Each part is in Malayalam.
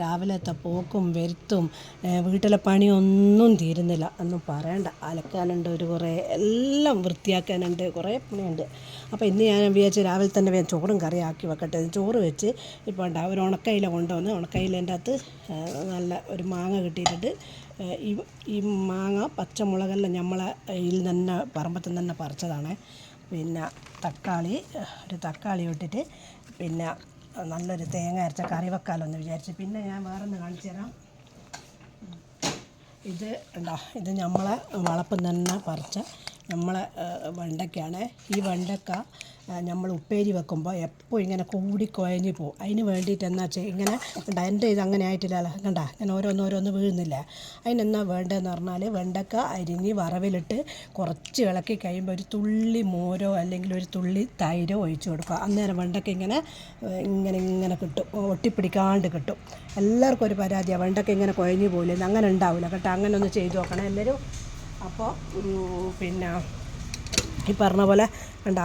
രാവിലത്തെ പോക്കും വരുത്തും വീട്ടിലെ പണിയൊന്നും തീരുന്നില്ല, ഒന്നും പറയണ്ട. അലക്കാനുണ്ട് ഒരു കുറേ, എല്ലാം വൃത്തിയാക്കാനുണ്ട്, കുറേ പണിയുണ്ട്. അപ്പോൾ ഇന്ന് ഞാൻ വിചാരിച്ച് രാവിലെ തന്നെ വേഗം ചോറും കറി ആക്കി വെക്കട്ടെ. ചോറ് വെച്ച് ഇപ്പോൾ ഉണ്ടാവും ഒരു ഉണക്കയില കൊണ്ടുവന്ന്, ഉണക്കയിലേൻ്റെ അകത്ത് നല്ല ഒരു മാങ്ങ കിട്ടിയിട്ടുണ്ട്. ഈ മാങ്ങ പച്ചമുളകെല്ലാം നമ്മളെ ഇതിൽ തന്നെ പറമ്പത്തിൽ തന്നെ പറിച്ചതാണ്. പിന്നെ തക്കാളി, ഒരു തക്കാളി ഇട്ടിട്ട് പിന്നെ നല്ലൊരു തേങ്ങ അരച്ച കറി വെക്കാമെന്ന് വിചാരിച്ചു. പിന്നെ ഞാൻ വേറൊന്ന് കാണിച്ചു തരാം. ഇത് ഉണ്ടോ, ഇത് നമ്മളെ വളപ്പം തന്നെ പറിച്ച നമ്മളെ വെണ്ടയ്ക്കാണ്. ഈ വെണ്ടയ്ക്ക നമ്മൾ ഉപ്പേരി വെക്കുമ്പോൾ എപ്പോൾ ഇങ്ങനെ കൂടി കുഴഞ്ഞു പോകും. അതിന് വേണ്ടിയിട്ട് എന്നാ ഇങ്ങനെ കണ്ട, എൻ്റെ ഇത് അങ്ങനെ ആയിട്ടില്ലല്ലോ, കണ്ട ഇങ്ങനെ ഓരോന്നോരോന്ന് വീഴുന്നില്ല. അതിനെന്നാ വേണ്ടതെന്ന് പറഞ്ഞാൽ വെണ്ടയ്ക്ക അരിഞ്ഞ് വറവിലിട്ട് കുറച്ച് ഇളക്കി കഴിയുമ്പോൾ ഒരു തുള്ളി മോരോ അല്ലെങ്കിൽ ഒരു തുള്ളി തൈരോ ഒഴിച്ച് കൊടുക്കുക. അന്നേരം വെണ്ടയ്ക്ക ഇങ്ങനെ ഇങ്ങനെ ഇങ്ങനെ കിട്ടും, ഒട്ടിപ്പിടിക്കാണ്ട് കിട്ടും. എല്ലാവർക്കും ഒരു പരാതിയാണ്, വെണ്ടയ്ക്ക ഇങ്ങനെ കുഴഞ്ഞു പോകില്ല, അങ്ങനെ ഉണ്ടാവില്ല കേട്ടോ. അങ്ങനെ ഒന്ന് ചെയ്ത് നോക്കണം എല്ലാവരും. അപ്പോൾ പിന്നെ ഈ പറഞ്ഞ പോലെ കണ്ട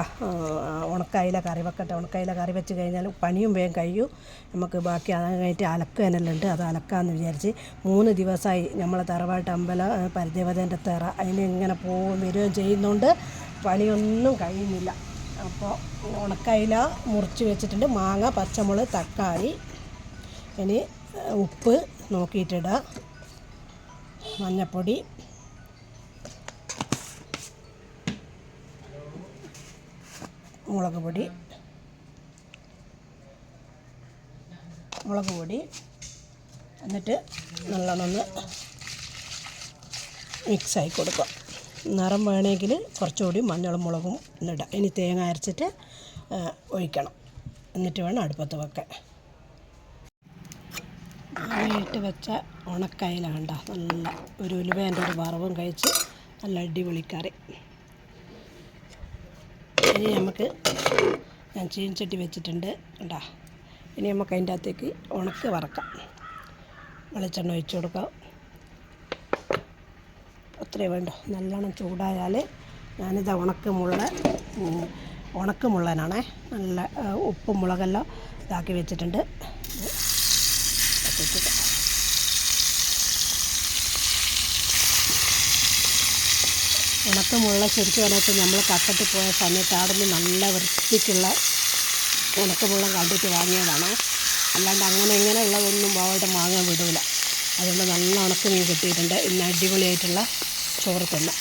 ഉണക്കയില കറി വെക്കട്ടെ. ഉണക്കയില കറി വെച്ച് കഴിഞ്ഞാൽ പണിയും വേഗം കഴിയും നമുക്ക്. ബാക്കി അത് കഴിഞ്ഞിട്ട് അലക്കാനെല്ലാം ഉണ്ട്, അത് അലക്കാമെന്ന് വിചാരിച്ച്. 3 ദിവസമായി നമ്മളെ തറവാട്ട് അമ്പലം പരദേവതേൻ്റെ തെറ, അതിന് ഇങ്ങനെ വരികയും ചെയ്യുന്നതുകൊണ്ട് പണിയൊന്നും കഴിയുന്നില്ല. അപ്പോൾ ഉണക്കയില മുറിച്ച് വെച്ചിട്ടുണ്ട്, മാങ്ങ, പച്ചമുളക്, തക്കാളി. ഇനി ഉപ്പ് നോക്കിയിട്ടിടുക, മഞ്ഞൾപ്പൊടി, മുളക് പൊടി, എന്നിട്ട് നല്ലോണം മിക്സായി കൊടുക്കുക. നിറം വേണമെങ്കിൽ കുറച്ചുകൂടി മഞ്ഞളും മുളകും ഇടാം. ഇനി തേങ്ങ അരച്ചിട്ട് ഒഴിക്കണം, എന്നിട്ട് വേണം അടുപ്പത്ത് വെക്കാൻ. ആയിട്ട് വെച്ച ഉണക്കയില കണ്ട, നല്ല ഒരു ഉലുവേൻ്റെ ഒരു വറവും കഴിച്ച് നല്ല അടിപൊളിക്കറി. ഇനി നമുക്ക് ഞാൻ ചീനച്ചട്ടി വെച്ചിട്ടുണ്ട് കേട്ടോ. ഇനി നമുക്ക് അതിൻ്റെ അകത്തേക്ക് ഉണക്ക് വറക്കാം. വെളിച്ചെണ്ണ ഒഴിച്ച് കൊടുക്കാം, അത്രയേ വേണ്ടു. നല്ലോണം ചൂടായാൽ ഞാനിത് ഉണക്ക് മുള്ളനാണേ, നല്ല ഉപ്പും മുളകെല്ലാം ഇതാക്കി വെച്ചിട്ടുണ്ട്. ഉണക്കമുള്ള ശരിക്കും പറഞ്ഞാൽ നമ്മൾ കക്കട്ടി പോയ സമയത്ത് അവിടെ നിന്ന് നല്ല വൃത്തിക്കുള്ള ഉണക്കമുള്ള കണ്ടിട്ട് വാങ്ങിയതാണ്. അല്ലാണ്ട് അങ്ങനെ ഇങ്ങനെയുള്ളതൊന്നും അവിടെ വാങ്ങാൻ വിടില്ല. അതുകൊണ്ട് നല്ല ഉണക്ക മീൻ കിട്ടിയിട്ടുണ്ട്. ഇന്ന് അടിപൊളിയായിട്ടുള്ള ചോറ് തിന്നാം.